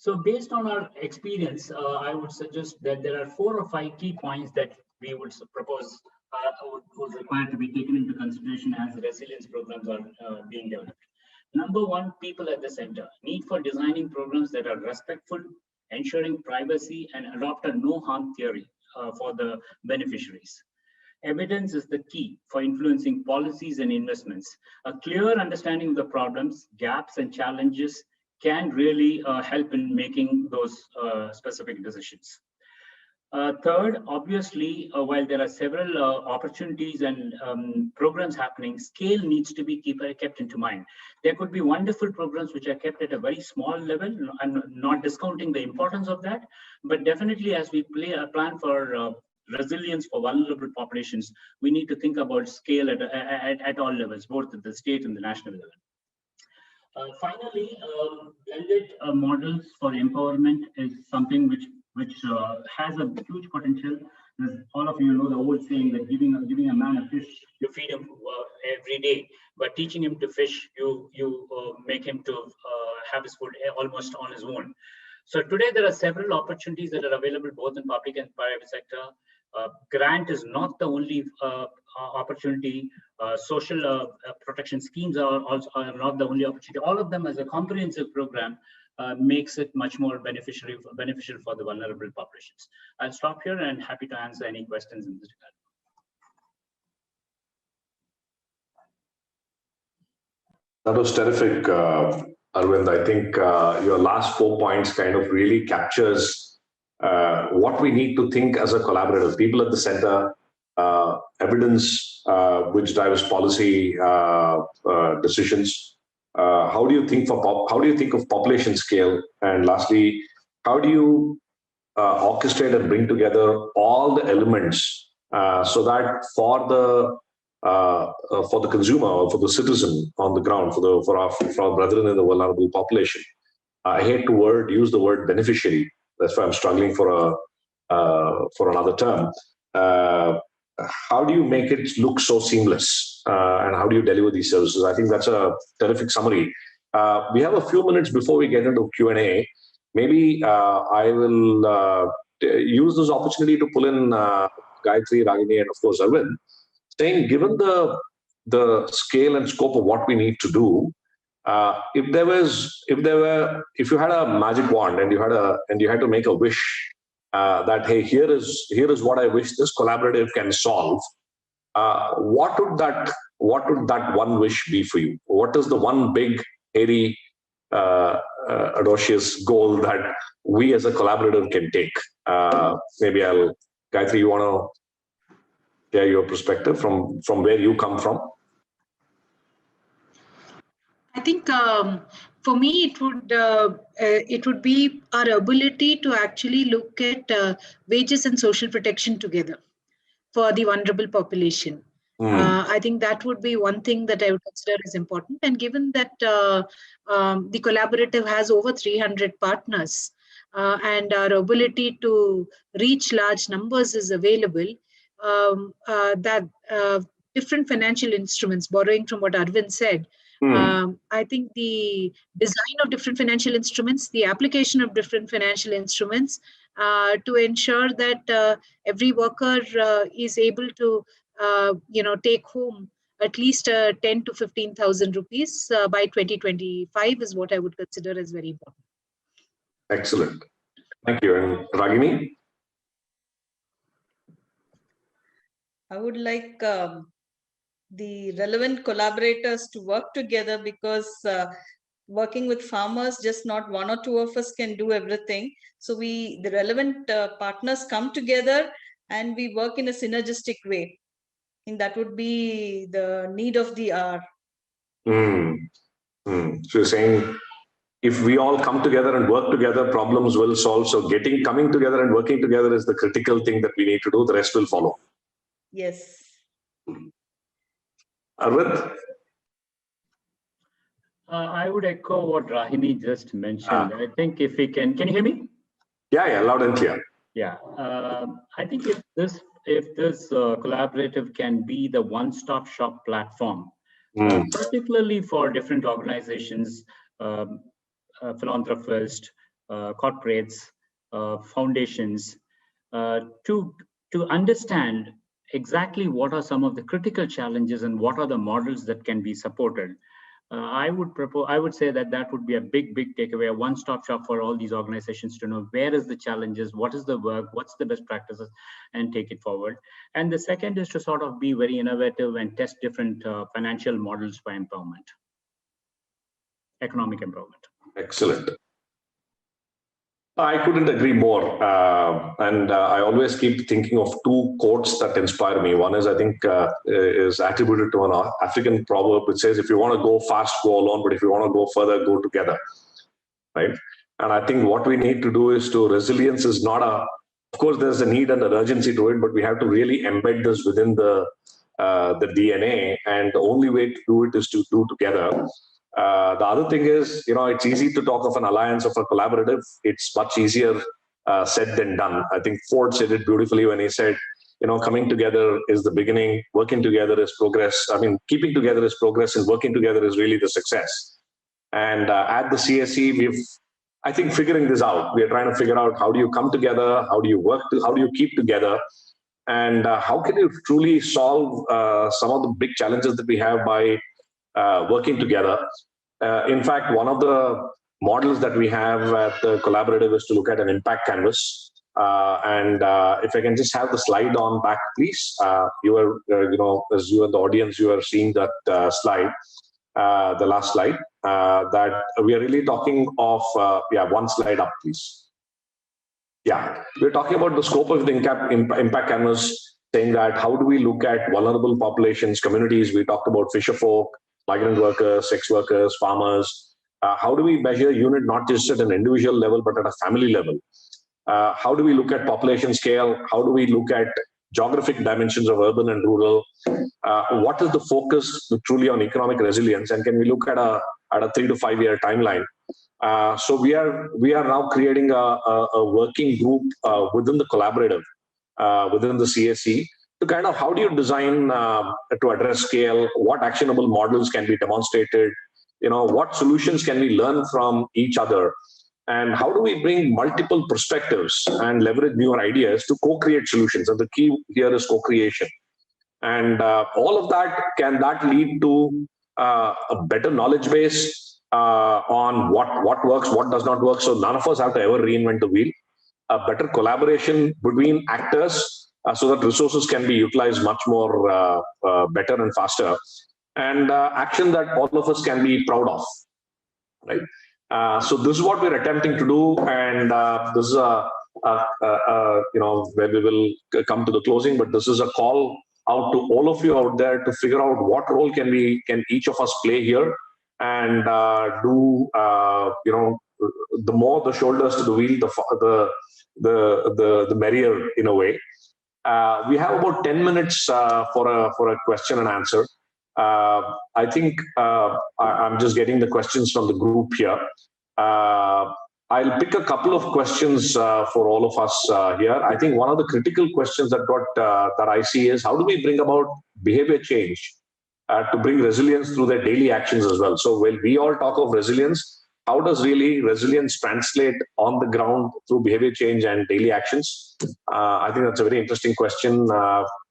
So based on our experience, I would suggest that there are 4 or 5 key points that we would propose would require to be taken into consideration as resilience programs are being developed. Number 1, people at the center. Need for designing programs that are respectful, ensuring privacy, and adopt a no harm theory for the beneficiaries. Evidence is the key for influencing policies and investments. A clear understanding of the problems, gaps, and challenges can really help in making those specific decisions. Third, obviously, while there are several opportunities and programs happening, scale needs to be kept into mind. There could be wonderful programs which are kept at a very small level. I'm not discounting the importance of that, but definitely as we plan for resilience for vulnerable populations, we need to think about scale at all levels, both at the state and the national level. Finally, blended models for empowerment is something which has a huge potential. As all of you know the old saying that giving a man a fish, you feed him every day, but teaching him to fish, you make him to have his food almost on his own. So today there are several opportunities that are available both in public and private sector. Grant is not the only opportunity. Social protection schemes are not the only opportunity. All of them as a comprehensive program makes it much more beneficial for the vulnerable populations. I'll stop here and happy to answer any questions in this regard. That was terrific, Arvind. I think your last 4 points kind of really captures what we need to think as a collaborative. People at the center, evidence which drives policy decisions. How do you think of population scale? And lastly, how do you orchestrate and bring together all the elements so that for the consumer or for the citizen on the ground, for our brethren in the vulnerable population, I hate to use the word beneficiary. That's why I'm struggling for another term. How do you make it look so seamless, and how do you deliver these services? I think that's a terrific summary. We have a few minutes before we get into Q&A. Maybe I will use this opportunity to pull in Gayatri, Ragini, and of course Arvind, saying given the scale and scope of what we need to do, if you had a magic wand and you had to make a wish that, hey, here is what I wish this collaborative can solve. What would that one wish be for you? What is the one big, hairy, audacious goal that we as a collaborative can take? Maybe Gayatri, you want to share your perspective from where you come from? I think for me it would be our ability to actually look at wages and social protection together for the vulnerable population. I think that would be one thing that I would consider as important. And given that the collaborative has over 300 partners and our ability to reach large numbers is available, that different financial instruments, borrowing from what Arvind said, I think the design of different financial instruments, the application of different financial instruments to ensure that every worker is able to, take home at least 10 to 15,000 rupees by 2025 is what I would consider as very important. Excellent. Thank you. And Ragini? I would like the relevant collaborators to work together, because working with farmers, just not one or two of us can do everything. So the relevant partners come together and we work in a synergistic way. And that would be the need of the hour. So you're saying if we all come together and work together, problems will solve. So coming together and working together is the critical thing that we need to do. The rest will follow. Yes. Arvind? I would echo what Rahini just mentioned. I think if we can you hear me? Yeah, loud and clear. Yeah, I think if this collaborative can be the one-stop shop platform, particularly for different organizations, philanthropists, corporates, foundations, to understand exactly what are some of the critical challenges and what are the models that can be supported. I would say that would be a big takeaway, a one-stop shop for all these organizations to know where is the challenges, what is the work, what's the best practices, and take it forward. And the second is to sort of be very innovative and test different financial models for empowerment, economic empowerment. Excellent. I couldn't agree more. And I always keep thinking of two quotes that inspire me. One is, I think, is attributed to an African proverb which says, if you want to go fast, go alone, but if you want to go further, go together. Right? And I think what we need to do is resilience is not of course, there's a need and an urgency to it, but we have to really embed this within the DNA. And the only way to do it is to do together. The other thing is, it's easy to talk of an alliance, of a collaborative. It's much easier said than done. I think Ford said it beautifully when he said, coming together is the beginning, working together is progress. I mean, keeping together is progress, and working together is really the success. And at the CSE, I think, figuring this out. We are trying to figure out, how do you come together? How do you work? How do you keep together? And how can you truly solve some of the big challenges that we have by working together? In fact, one of the models that we have at the collaborative is to look at an impact canvas. And if I can just have the slide on back, please. You are, as you and the audience, you are seeing that slide, the last slide, that we are really talking of, one slide up, please. Yeah, we're talking about the scope of the impact canvas, saying that how do we look at vulnerable populations, communities. We talked about fisherfolk, migrant workers, sex workers, farmers. How do we measure unit not just at an individual level, but at a family level? How do we look at population scale? How do we look at geographic dimensions of urban and rural? What is the focus truly on economic resilience? And can we look at a 3 to 5 year timeline? So we are now creating a working group within the collaborative, within the CSE, to kind of, how do you design to address scale? What actionable models can be demonstrated? What solutions can we learn from each other? And how do we bring multiple perspectives and leverage newer ideas to co-create solutions? And the key here is co-creation. And all of that, can that lead to a better knowledge base on what works, what does not work? So none of us have to ever reinvent the wheel. better collaboration between actors so that resources can be utilized much more better and faster, and action that all of us can be proud of, right? So this is what we're attempting to do, and this is where we will come to the closing. But this is a call out to all of you out there to figure out what role can each of us play here, and the more the shoulders to the wheel, the merrier in a way. We have about 10 minutes for a question and answer. I think I'm just getting the questions from the group here. I'll pick a couple of questions for all of us here. I think one of the critical questions that I see is, how do we bring about behavior change to bring resilience through their daily actions as well? So when we all talk of resilience, how does really resilience translate on the ground through behavior change and daily actions? I think that's a very interesting question.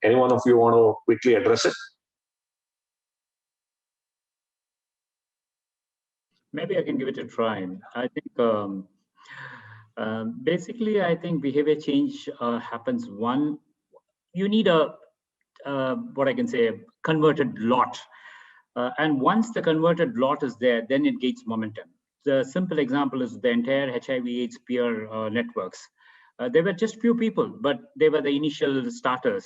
Any one of you want to quickly address it? Maybe I can give it a try. I think basically, I think behavior change happens. One, you need what I can say, a converted lot. And once the converted lot is there, then it gains momentum. The simple example is the entire HIV/AIDS peer networks. There were just few people, but they were the initial starters.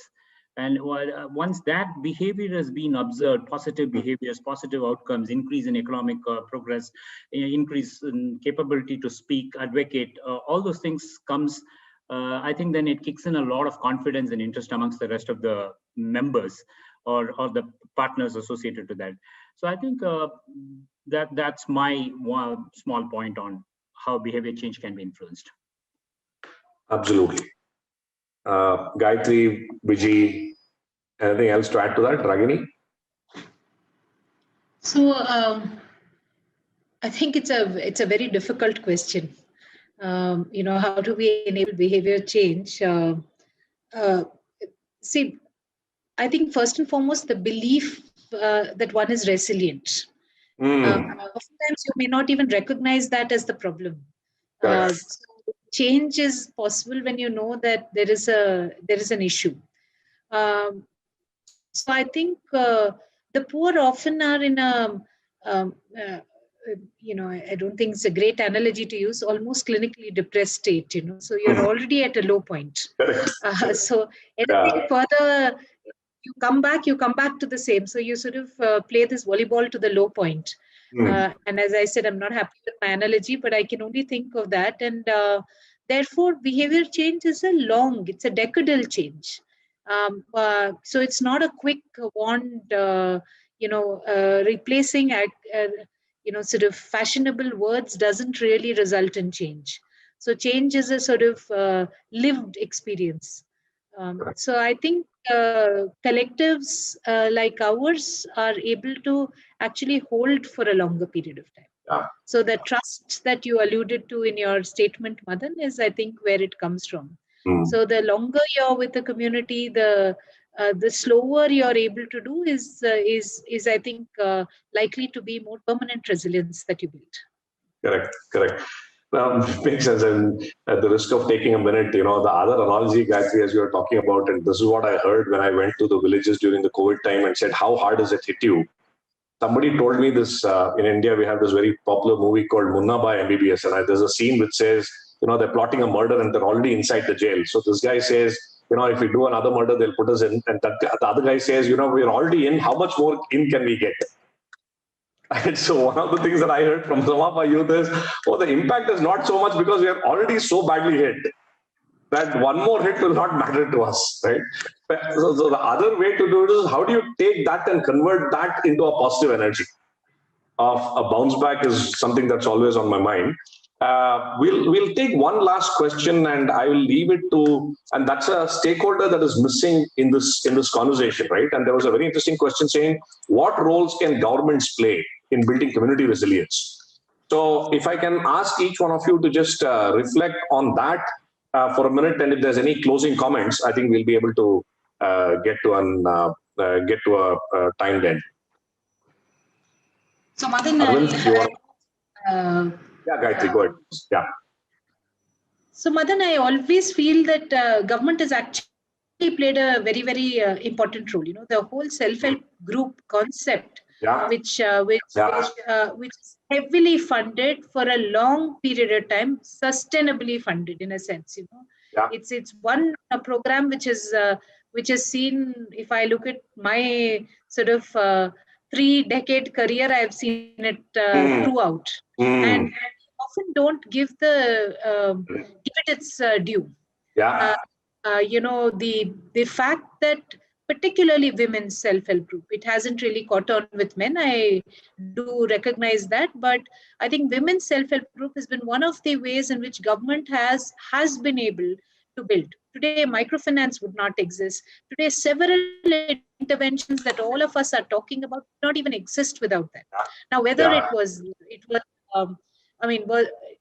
And once that behavior has been observed, positive behaviors, positive outcomes, increase in economic progress, increase in capability to speak, advocate, all those things comes, I think then it kicks in a lot of confidence and interest amongst the rest of the members or the partners associated to that. So I think that's my one small point on how behavior change can be influenced. Absolutely. Gayatri, Vijay, anything else to add to that? Ragini? So I think it's a very difficult question. How do we enable behavior change? See, I think first and foremost, the belief that one is resilient. Oftentimes you may not even recognize that as the problem. So change is possible when you know that there is an issue. So I think the poor often are in a I don't think it's a great analogy to use, almost clinically depressed state. So you're already at a low point. So anything further, you come back to the same. So you sort of play this volleyball to the low point. And as I said, I'm not happy with my analogy, but I can only think of that. And therefore, behavior change is it's a decadal change. So it's not a quick wand, replacing, sort of fashionable words doesn't really result in change. So change is a sort of lived experience. So I think collectives like ours are able to actually hold for a longer period of time. Yeah. So the trust that you alluded to in your statement, Madan, is I think where it comes from. So the longer you're with the community, the slower you're able to do is I think likely to be more permanent resilience that you build. Correct. Makes sense. And at the risk of taking a minute, the other analogy, Gayatri, as you were talking about, and this is what I heard when I went to the villages during the COVID time and said, how hard does it hit you? Somebody told me this, in India, we have this very popular movie called Munna Bhai MBBS. And there's a scene which says, they're plotting a murder and they're already inside the jail. So this guy says, if we do another murder, they'll put us in. And the other guy says, we're already in. How much more in can we get? And so one of the things that I heard from some of our youth is, the impact is not so much because we are already so badly hit that one more hit will not matter to us, right? So the other way to do it is, how do you take that and convert that into a positive energy? Of a bounce back is something that's always on my mind. We'll take one last question, and I will leave it to, and that's a stakeholder that is missing in this conversation, right? And there was a very interesting question saying, what roles can governments play in building community resilience? So if I can ask each one of you to just reflect on that for a minute, and if there's any closing comments, I think we'll be able to get to a timed end. So Madan, yeah, Gayatri, go ahead. Yeah. So Madan, I always feel that government has actually played a very, very important role. The whole self-help group concept, which is heavily funded for a long period of time, sustainably funded in a sense. It's one program which is seen. If I look at my sort of 3-decade career, I've seen it throughout, and often don't give it its due. The fact that particularly women's self-help group, it hasn't really caught on with men. I do recognize that, but I think women's self-help group has been one of the ways in which government has been able to build. Today, microfinance would not exist. Today, several interventions that all of us are talking about not even exist without that. Now, whether it was,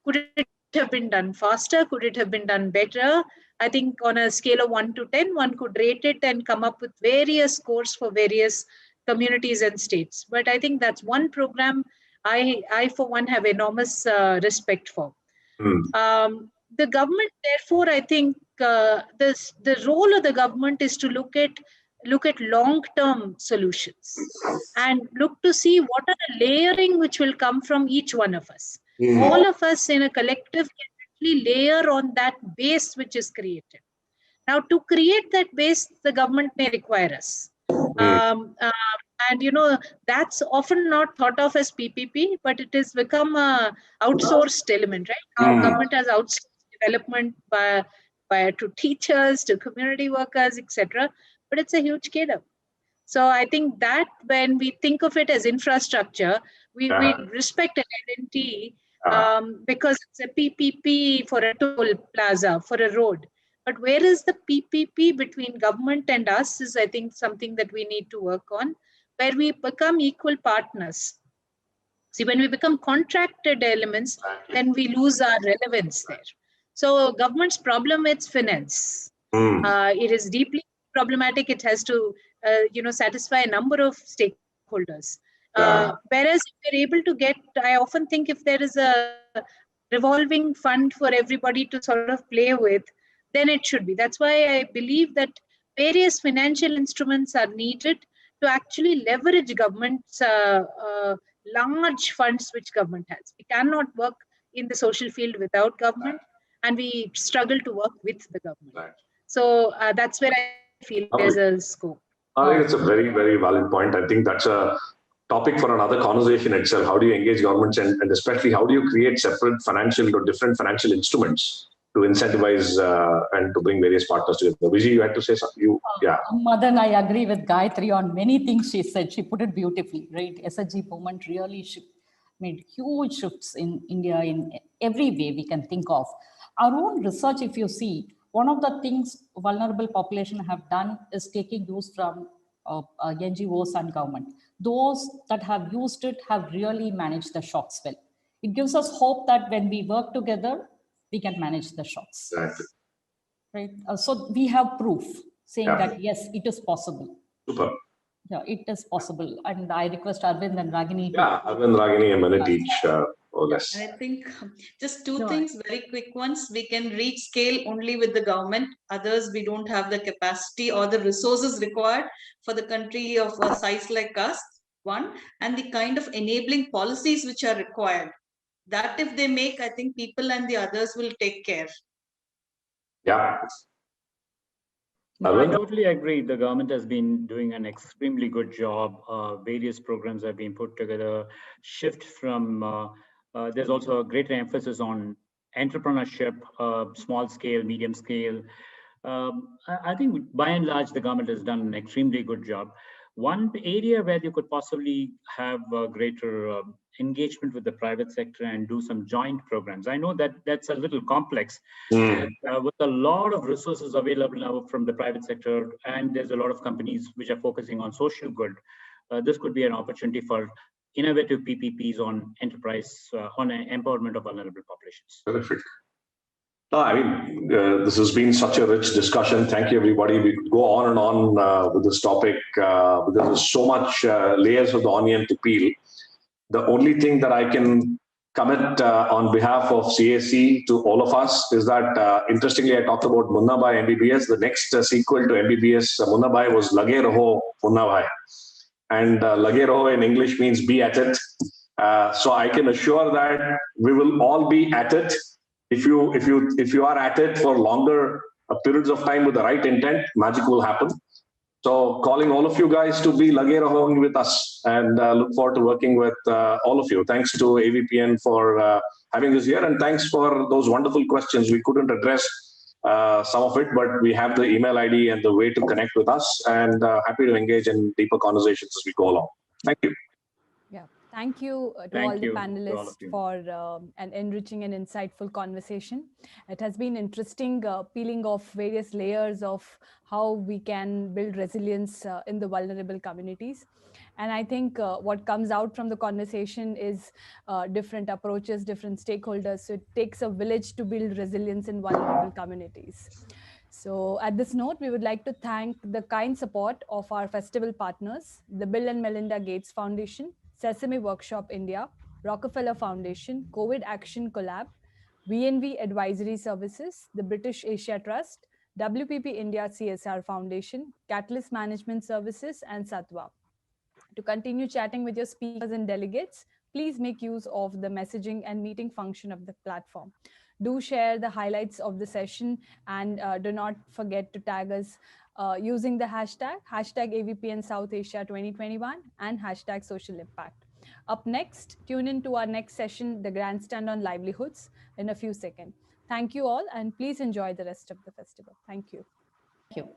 could it have been done faster? Could it have been done better? I think on a scale of 1 to 10, one could rate it and come up with various scores for various communities and states. But I think that's one program I for one, have enormous respect for. The government, therefore, I think the role of the government is to look at long-term solutions and look to see what are the layering which will come from each one of us. All of us in a collective can actually layer on that base which is created. Now, to create that base, the government may require us. And that's often not thought of as PPP, but it has become a outsourced element, right? Our government has outsourced development to teachers, to community workers, etc. But it's a huge cadre. So I think that when we think of it as infrastructure, we respect an L&T because it's a PPP for a toll plaza, for a road. But where is the PPP between government and us is, I think, something that we need to work on, where we become equal partners. See, when we become contracted elements, then we lose our relevance there. So government's problem, it's finance. It is deeply problematic. It has to, satisfy a number of stakeholders. Whereas if we're able to get, I often think if there is a revolving fund for everybody to sort of play with, then it should be. That's why I believe that various financial instruments are needed to actually leverage government's large funds which government has. We cannot work in the social field without government, and we struggle to work with the government. So that's where I feel there's a scope. I think it's a very, very valid point. I think that's a topic for another conversation itself. How do you engage governments, and especially how do you create separate financial or different financial instruments to incentivize and to bring various partners together? Vijay, you had to say something. Madan, I agree with Gayatri on many things she said. She put it beautifully, right? SHG movement really made huge shifts in India in every way we can think of. Our own research, if you see, one of the things vulnerable population have done is taking use from NGOs and government. Those that have used it have really managed the shocks well. It gives us hope that when we work together, we can manage the shocks. Right. So we have proof saying that, yes, it is possible. Super. Yeah, it is possible. And I request Arvind and Ragini. Arvind, Ragini, a minute each or less. I think just two things, very quick ones. We can reach scale only with the government. Others, we don't have the capacity or the resources required for the country of a size like us, one. And the kind of enabling policies which are required. That if they make, I think people and the others will take care. No, I totally agree. The government has been doing an extremely good job. Various programs have been put together. Shift from, there's also a greater emphasis on entrepreneurship, small scale, medium scale. I think by and large, the government has done an extremely good job. One area where you could possibly have greater engagement with the private sector and do some joint programs. I know that that's a little complex. With a lot of resources available now from the private sector, and there's a lot of companies which are focusing on social good, this could be an opportunity for innovative PPPs on enterprise, on empowerment of vulnerable populations. Terrific. I mean, this has been such a rich discussion. Thank you, everybody. We could go on and on with this topic because there's so much layers of the onion to peel. The only thing that I can commit on behalf of CAC to all of us is that, interestingly, I talked about Munna Bhai MBBS. The next sequel to MBBS Munna Bhai was Lage Raho Munna Bhai. And Lage Raho in English means be at it. So I can assure that we will all be at it. If you are at it for longer periods of time with the right intent, magic will happen. So calling all of you guys to be Lage Raho with us, and look forward to working with all of you. Thanks to AVPN for having us here, and thanks for those wonderful questions. We couldn't address some of it, but we have the email ID and the way to connect with us, and happy to engage in deeper conversations as we go along. Thank you. Yeah, thank you to all the panelists for an enriching and insightful conversation. It has been interesting peeling off various layers of how we can build resilience in the vulnerable communities. And I think what comes out from the conversation is different approaches, different stakeholders. So it takes a village to build resilience in vulnerable communities. So at this note, we would like to thank the kind support of our festival partners, the Bill and Melinda Gates Foundation, Sesame Workshop India, Rockefeller Foundation, COVID Action Collab, VNV Advisory Services, the British Asia Trust, WPP India CSR Foundation, Catalyst Management Services, and Satwa. To continue chatting with your speakers and delegates, please make use of the messaging and meeting function of the platform. Do share the highlights of the session, and do not forget to tag us using the hashtag AVPN South Asia 2021 and hashtag social impact. Up next, tune in to our next session, the Grandstand on Livelihoods, in a few seconds. Thank you all, and please enjoy the rest of the festival. Thank you. Thank you.